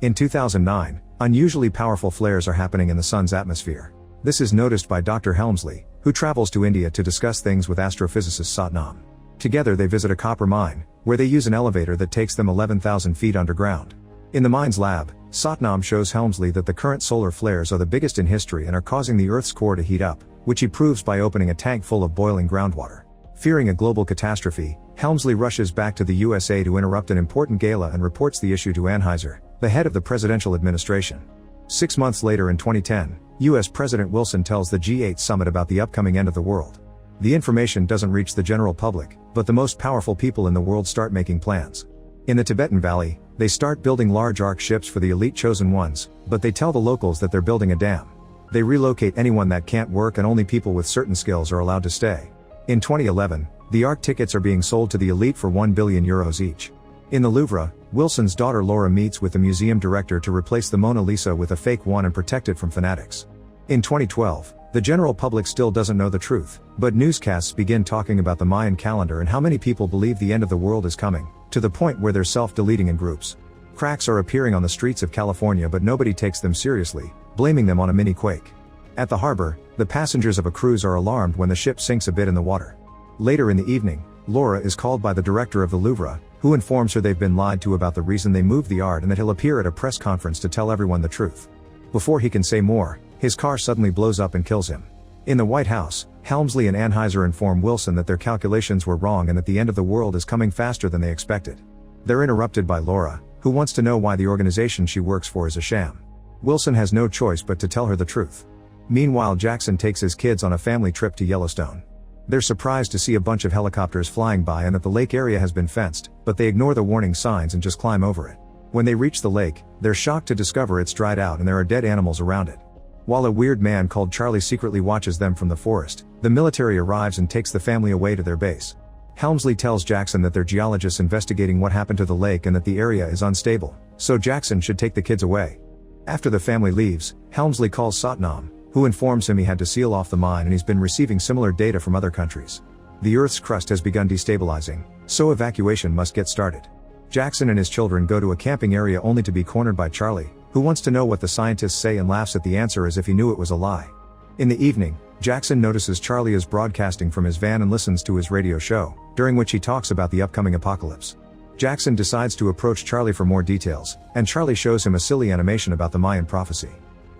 In 2009, unusually powerful flares are happening in the sun's atmosphere. This is noticed by Dr. Helmsley, who travels to India to discuss things with astrophysicist Tsunami. Together they visit a copper mine, where they use an elevator that takes them 11,000 feet underground. In the mine's lab, Tsunami shows Helmsley that the current solar flares are the biggest in history and are causing the Earth's core to heat up, which he proves by opening a tank full of boiling groundwater. Fearing a global catastrophe, Helmsley rushes back to the USA to interrupt an important gala and reports the issue to Anheuser, the head of the presidential administration. 6 months later in 2010, US President Wilson tells the G8 summit about the upcoming end of the world. The information doesn't reach the general public, but the most powerful people in the world start making plans. In the Tibetan Valley, they start building large ark ships for the elite chosen ones, but they tell the locals that they're building a dam. They relocate anyone that can't work and only people with certain skills are allowed to stay. In 2011, the ark tickets are being sold to the elite for €1 billion each. In the Louvre, Wilson's daughter Laura meets with the museum director to replace the Mona Lisa with a fake one and protect it from fanatics. In 2012, the general public still doesn't know the truth, but newscasts begin talking about the Mayan calendar and how many people believe the end of the world is coming, to the point where they're self-deleting in groups. Cracks are appearing on the streets of California, but nobody takes them seriously, blaming them on a mini quake. At the harbor, the passengers of a cruise are alarmed when the ship sinks a bit in the water. Later in the evening, Laura is called by the director of the Louvre, who informs her they've been lied to about the reason they moved the art and that he'll appear at a press conference to tell everyone the truth. Before he can say more, his car suddenly blows up and kills him. In the White House, Helmsley and Anheuser inform Wilson that their calculations were wrong and that the end of the world is coming faster than they expected. They're interrupted by Laura, who wants to know why the organization she works for is a sham. Wilson has no choice but to tell her the truth. Meanwhile, Jackson takes his kids on a family trip to Yellowstone. They're surprised to see a bunch of helicopters flying by and that the lake area has been fenced, but they ignore the warning signs and just climb over it. When they reach the lake, they're shocked to discover it's dried out and there are dead animals around it. While a weird man called Charlie secretly watches them from the forest, the military arrives and takes the family away to their base. Helmsley tells Jackson that they're geologists investigating what happened to the lake and that the area is unstable, so Jackson should take the kids away. After the family leaves, Helmsley calls Tsunami, who informs him he had to seal off the mine and he's been receiving similar data from other countries. The Earth's crust has begun destabilizing, so evacuation must get started. Jackson and his children go to a camping area only to be cornered by Charlie, who wants to know what the scientists say and laughs at the answer as if he knew it was a lie. In the evening, Jackson notices Charlie is broadcasting from his van and listens to his radio show, during which he talks about the upcoming apocalypse. Jackson decides to approach Charlie for more details, and Charlie shows him a silly animation about the Mayan prophecy.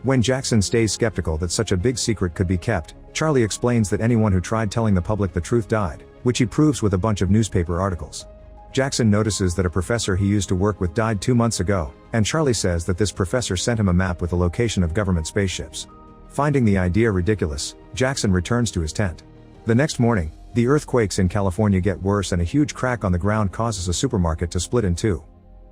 When Jackson stays skeptical that such a big secret could be kept, Charlie explains that anyone who tried telling the public the truth died, which he proves with a bunch of newspaper articles. Jackson notices that a professor he used to work with died 2 months ago, and Charlie says that this professor sent him a map with the location of government spaceships. Finding the idea ridiculous, Jackson returns to his tent. The next morning, the earthquakes in California get worse and a huge crack on the ground causes a supermarket to split in two.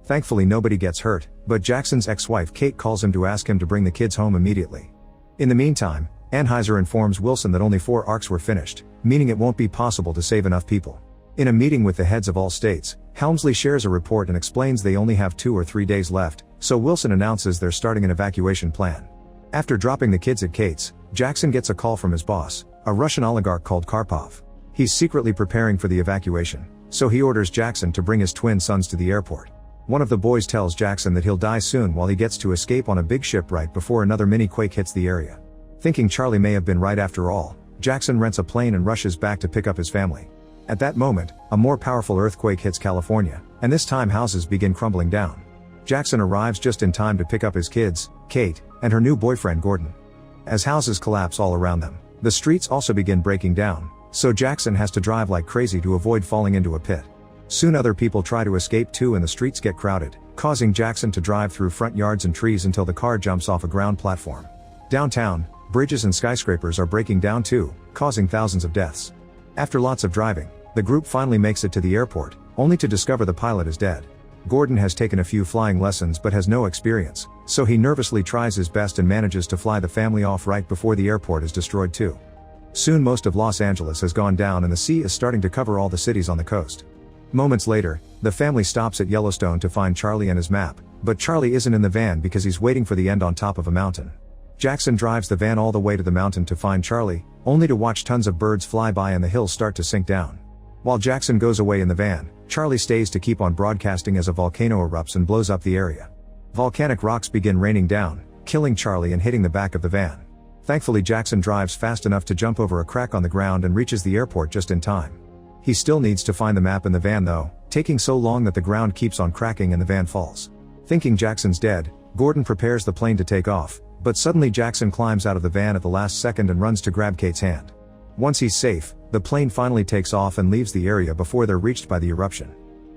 Thankfully nobody gets hurt, but Jackson's ex-wife Kate calls him to ask him to bring the kids home immediately. In the meantime, Anheuser informs Wilson that only 4 arks were finished, meaning it won't be possible to save enough people. In a meeting with the heads of all states, Helmsley shares a report and explains they only have 2 or 3 days left, so Wilson announces they're starting an evacuation plan. After dropping the kids at Kate's, Jackson gets a call from his boss, a Russian oligarch called Karpov. He's secretly preparing for the evacuation, so he orders Jackson to bring his twin sons to the airport. One of the boys tells Jackson that he'll die soon while he gets to escape on a big ship right before another mini quake hits the area. Thinking Charlie may have been right after all, Jackson rents a plane and rushes back to pick up his family. At that moment, a more powerful earthquake hits California, and this time houses begin crumbling down. Jackson arrives just in time to pick up his kids, Kate, and her new boyfriend Gordon. As houses collapse all around them, the streets also begin breaking down, so Jackson has to drive like crazy to avoid falling into a pit. Soon other people try to escape too and the streets get crowded, causing Jackson to drive through front yards and trees until the car jumps off a ground platform. Downtown, bridges and skyscrapers are breaking down too, causing thousands of deaths. After lots of driving, the group finally makes it to the airport, only to discover the pilot is dead. Gordon has taken a few flying lessons but has no experience, so he nervously tries his best and manages to fly the family off right before the airport is destroyed too. Soon most of Los Angeles has gone down and the sea is starting to cover all the cities on the coast. Moments later, the family stops at Yellowstone to find Charlie and his map, but Charlie isn't in the van because he's waiting for the end on top of a mountain. Jackson drives the van all the way to the mountain to find Charlie, only to watch tons of birds fly by and the hills start to sink down. While Jackson goes away in the van, Charlie stays to keep on broadcasting as a volcano erupts and blows up the area. Volcanic rocks begin raining down, killing Charlie and hitting the back of the van. Thankfully Jackson drives fast enough to jump over a crack on the ground and reaches the airport just in time. He still needs to find the map in the van though, taking so long that the ground keeps on cracking and the van falls. Thinking Jackson's dead, Gordon prepares the plane to take off, but suddenly Jackson climbs out of the van at the last second and runs to grab Kate's hand. Once he's safe, the plane finally takes off and leaves the area before they're reached by the eruption.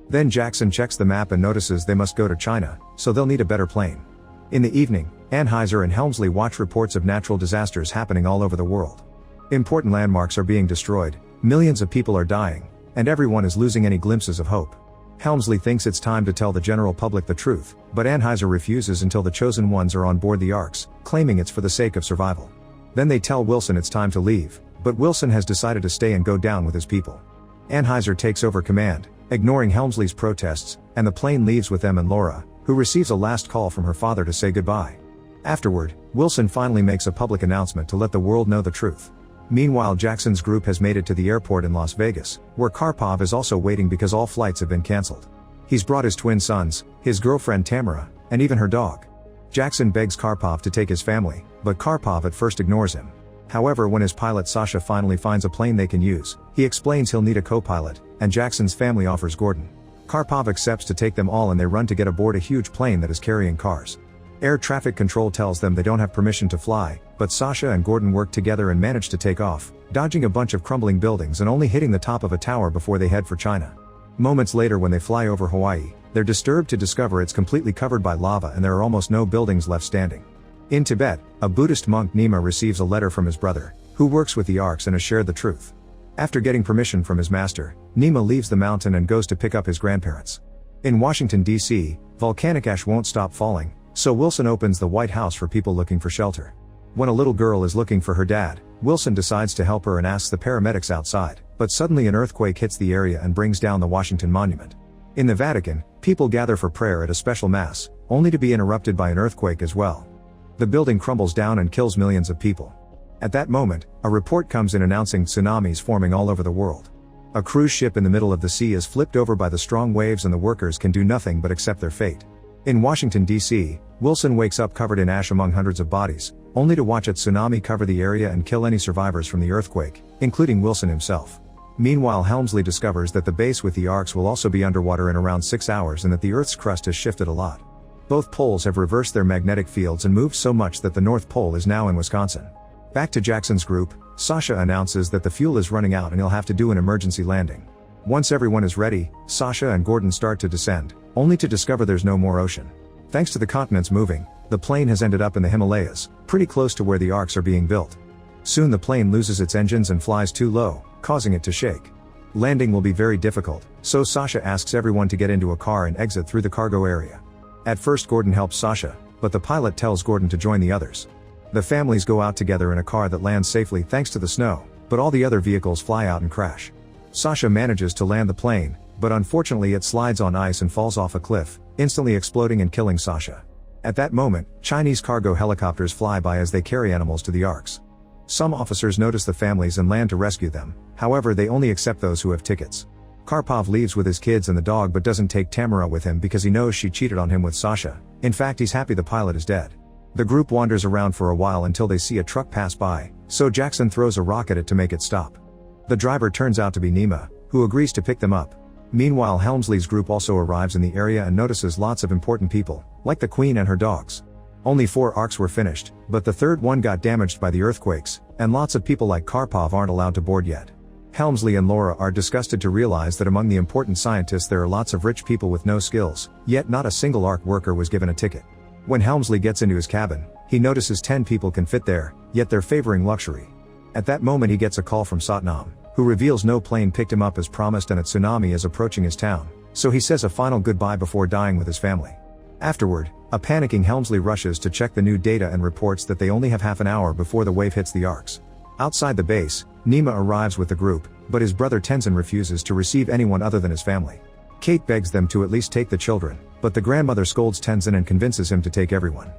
Then Jackson checks the map and notices they must go to China, so they'll need a better plane. In the evening, Anheuser and Helmsley watch reports of natural disasters happening all over the world. Important landmarks are being destroyed, millions of people are dying, and everyone is losing any glimpses of hope. Helmsley thinks it's time to tell the general public the truth, but Anheuser refuses until the chosen ones are on board the arks, claiming it's for the sake of survival. Then they tell Wilson it's time to leave, but Wilson has decided to stay and go down with his people. Anheuser takes over command, ignoring Helmsley's protests, and the plane leaves with them and Laura, who receives a last call from her father to say goodbye. Afterward, Wilson finally makes a public announcement to let the world know the truth. Meanwhile Jackson's group has made it to the airport in Las Vegas, where Karpov is also waiting because all flights have been cancelled. He's brought his twin sons, his girlfriend Tamara, and even her dog. Jackson begs Karpov to take his family, but Karpov at first ignores him. However, when his pilot Sasha finally finds a plane they can use, he explains he'll need a co-pilot, and Jackson's family offers Gordon. Karpov accepts to take them all and they run to get aboard a huge plane that is carrying cars. Air traffic control tells them they don't have permission to fly, but Sasha and Gordon work together and manage to take off, dodging a bunch of crumbling buildings and only hitting the top of a tower before they head for China. Moments later when they fly over Hawaii, they're disturbed to discover it's completely covered by lava and there are almost no buildings left standing. In Tibet, a Buddhist monk Nima receives a letter from his brother, who works with the arks and has shared the truth. After getting permission from his master, Nima leaves the mountain and goes to pick up his grandparents. In Washington, D.C., volcanic ash won't stop falling, so Wilson opens the White House for people looking for shelter. When a little girl is looking for her dad, Wilson decides to help her and asks the paramedics outside, but suddenly an earthquake hits the area and brings down the Washington Monument. In the Vatican, people gather for prayer at a special mass, only to be interrupted by an earthquake as well. The building crumbles down and kills millions of people. At that moment, a report comes in announcing tsunamis forming all over the world. A cruise ship in the middle of the sea is flipped over by the strong waves and the workers can do nothing but accept their fate. In Washington, D.C., Wilson wakes up covered in ash among hundreds of bodies, only to watch a tsunami cover the area and kill any survivors from the earthquake, including Wilson himself. Meanwhile, Helmsley discovers that the base with the arks will also be underwater in around 6 hours and that the Earth's crust has shifted a lot. Both poles have reversed their magnetic fields and moved so much that the North Pole is now in Wisconsin. Back to Jackson's group, Sasha announces that the fuel is running out and he'll have to do an emergency landing. Once everyone is ready, Sasha and Gordon start to descend, only to discover there's no more ocean. Thanks to the continents moving, the plane has ended up in the Himalayas, pretty close to where the arks are being built. Soon the plane loses its engines and flies too low, causing it to shake. Landing will be very difficult, so Sasha asks everyone to get into a car and exit through the cargo area. At first Gordon helps Sasha, but the pilot tells Gordon to join the others. The families go out together in a car that lands safely thanks to the snow, but all the other vehicles fly out and crash. Sasha manages to land the plane, but unfortunately it slides on ice and falls off a cliff, instantly exploding and killing Sasha. At that moment, Chinese cargo helicopters fly by as they carry animals to the arks. Some officers notice the families and land to rescue them, however they only accept those who have tickets. Karpov leaves with his kids and the dog but doesn't take Tamara with him because he knows she cheated on him with Sasha. In fact, he's happy the pilot is dead. The group wanders around for a while until they see a truck pass by, so Jackson throws a rock at it to make it stop. The driver turns out to be Nima, who agrees to pick them up. Meanwhile, Helmsley's group also arrives in the area and notices lots of important people, like the Queen and her dogs. Only 4 arks were finished, but the third one got damaged by the earthquakes, and lots of people like Karpov aren't allowed to board yet. Helmsley and Laura are disgusted to realize that among the important scientists there are lots of rich people with no skills, yet not a single ark worker was given a ticket. When Helmsley gets into his cabin, he notices 10 people can fit there, yet they're favoring luxury. At that moment he gets a call from Tsunami, who reveals no plane picked him up as promised and a tsunami is approaching his town, so he says a final goodbye before dying with his family. Afterward, a panicking Helmsley rushes to check the new data and reports that they only have half an hour before the wave hits the arks. Outside the base, Nima arrives with the group, but his brother Tenzin refuses to receive anyone other than his family. Kate begs them to at least take the children, but the grandmother scolds Tenzin and convinces him to take everyone.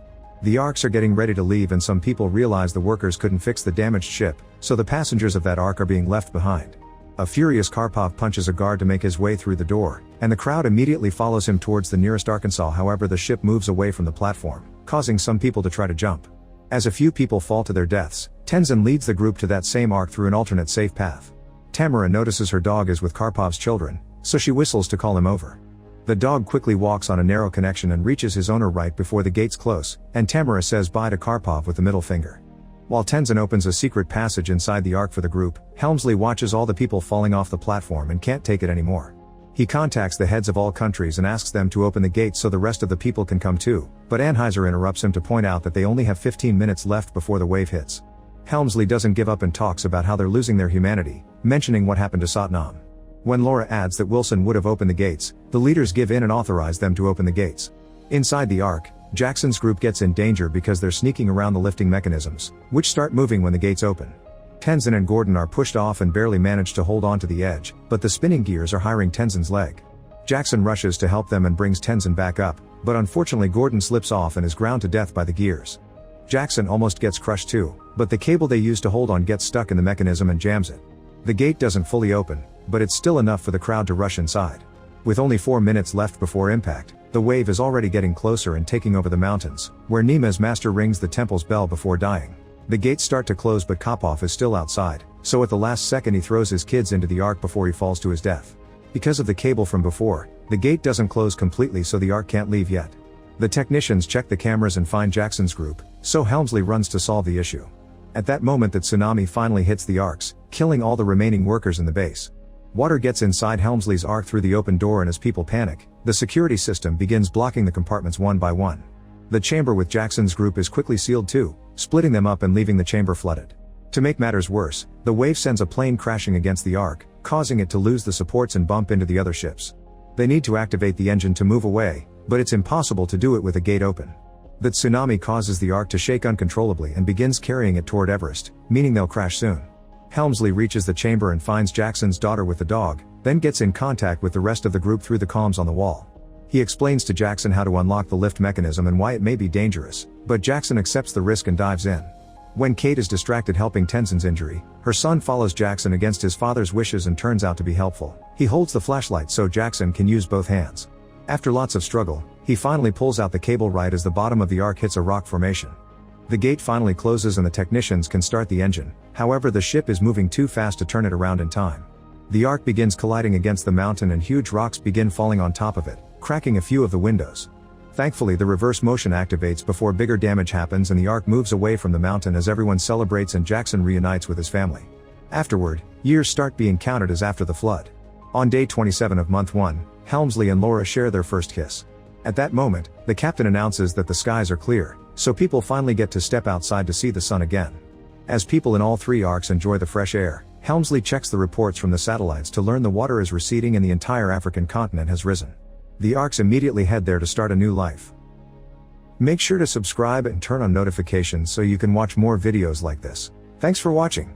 The arks are getting ready to leave and some people realize the workers couldn't fix the damaged ship, so the passengers of that ark are being left behind. A furious Karpov punches a guard to make his way through the door, and the crowd immediately follows him towards the nearest Arkansas. However, the ship moves away from the platform, causing some people to try to jump. As a few people fall to their deaths, Tenzin leads the group to that same ark through an alternate safe path. Tamara notices her dog is with Karpov's children, so she whistles to call him over. The dog quickly walks on a narrow connection and reaches his owner right before the gates close, and Tamara says bye to Karpov with the middle finger. While Tenzin opens a secret passage inside the ark for the group, Helmsley watches all the people falling off the platform and can't take it anymore. He contacts the heads of all countries and asks them to open the gates so the rest of the people can come too, but Anheuser interrupts him to point out that they only have 15 minutes left before the wave hits. Helmsley doesn't give up and talks about how they're losing their humanity, mentioning what happened to Satnam. When Laura adds that Wilson would have opened the gates, the leaders give in and authorize them to open the gates. Inside the ark, Jackson's group gets in danger because they're sneaking around the lifting mechanisms, which start moving when the gates open. Tenzin and Gordon are pushed off and barely manage to hold on to the edge, but the spinning gears are hiring Tenzin's leg. Jackson rushes to help them and brings Tenzin back up, but unfortunately Gordon slips off and is ground to death by the gears. Jackson almost gets crushed too, but the cable they use to hold on gets stuck in the mechanism and jams it. The gate doesn't fully open, but it's still enough for the crowd to rush inside. With only 4 minutes left before impact, the wave is already getting closer and taking over the mountains, where Nima's master rings the temple's bell before dying. The gates start to close but Karpov is still outside, so at the last second he throws his kids into the ark before he falls to his death. Because of the cable from before, the gate doesn't close completely so the ark can't leave yet. The technicians check the cameras and find Jackson's group, so Helmsley runs to solve the issue. At that moment the tsunami finally hits the arks, killing all the remaining workers in the base. Water gets inside Helmsley's ark through the open door and as people panic, the security system begins blocking the compartments one by one. The chamber with Jackson's group is quickly sealed too, splitting them up and leaving the chamber flooded. To make matters worse, the wave sends a plane crashing against the ark, causing it to lose the supports and bump into the other ships. They need to activate the engine to move away, but it's impossible to do it with a gate open. The tsunami causes the ark to shake uncontrollably and begins carrying it toward Everest, meaning they'll crash soon. Helmsley reaches the chamber and finds Jackson's daughter with the dog, then gets in contact with the rest of the group through the comms on the wall. He explains to Jackson how to unlock the lift mechanism and why it may be dangerous, but Jackson accepts the risk and dives in. When Kate is distracted helping Tenzin's injury, her son follows Jackson against his father's wishes and turns out to be helpful. He holds the flashlight so Jackson can use both hands. After lots of struggle, he finally pulls out the cable right as the bottom of the ark hits a rock formation. The gate finally closes and the technicians can start the engine, however the ship is moving too fast to turn it around in time. The ark begins colliding against the mountain and huge rocks begin falling on top of it, cracking a few of the windows. Thankfully the reverse motion activates before bigger damage happens and the ark moves away from the mountain as everyone celebrates and Jackson reunites with his family. Afterward, years start being counted as after the flood. On day 27 of month 1, Helmsley and Laura share their first kiss. At that moment, the captain announces that the skies are clear, so people finally get to step outside to see the sun again. As people in all 3 arks enjoy the fresh air, Helmsley checks the reports from the satellites to learn the water is receding and the entire African continent has risen. The arks immediately head there to start a new life. Make sure to subscribe and turn on notifications so you can watch more videos like this. Thanks for watching.